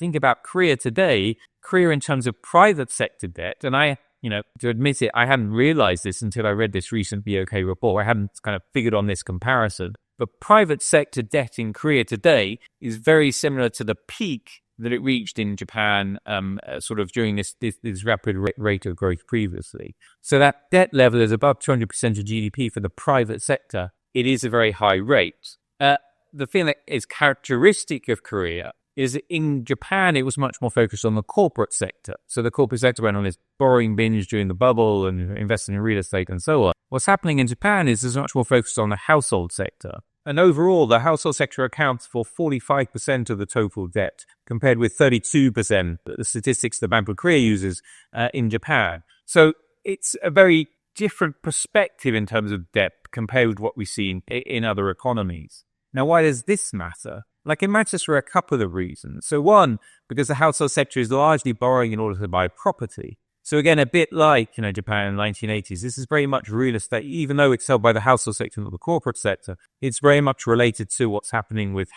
think about Korea today, Korea in terms of private sector debt, and I, to admit it, I hadn't realized this until I read this recent BOK report. I hadn't kind of figured on this comparison. But private sector debt in Korea today is very similar to the peak that it reached in Japan sort of during this rapid rate of growth previously. So that debt level is above 200% of GDP for the private sector. It is a very high rate. The thing that is characteristic of Korea is that in Japan, it was much more focused on the corporate sector. So the corporate sector went on this borrowing binge during the bubble and investing in real estate and so on. What's happening in Japan is there's much more focus on the household sector. And overall, the household sector accounts for 45% of the total debt, compared with 32%, the statistics that Bank of Korea uses in Japan. So it's a very different perspective in terms of debt compared with what we see in other economies. Now, why does this matter? It matters for a couple of reasons. So one, because the household sector is largely borrowing in order to buy property. So again, a bit like, Japan in the 1980s, this is very much real estate, even though it's held by the household sector, not the corporate sector. It's very much related to what's happening with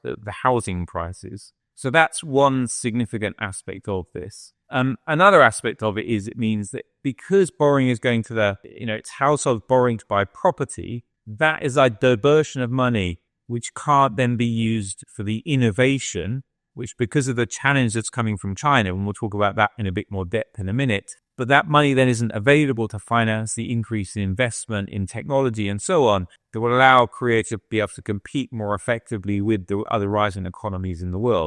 the housing prices. So that's one significant aspect of this. Another aspect of it is it means that because borrowing is going to it's household borrowing to buy property, that is a diversion of money which can't then be used for the innovation, which because of the challenge that's coming from China, and we'll talk about that in a bit more depth in a minute, but that money then isn't available to finance the increase in investment in technology and so on that will allow Korea to be able to compete more effectively with the other rising economies in the world.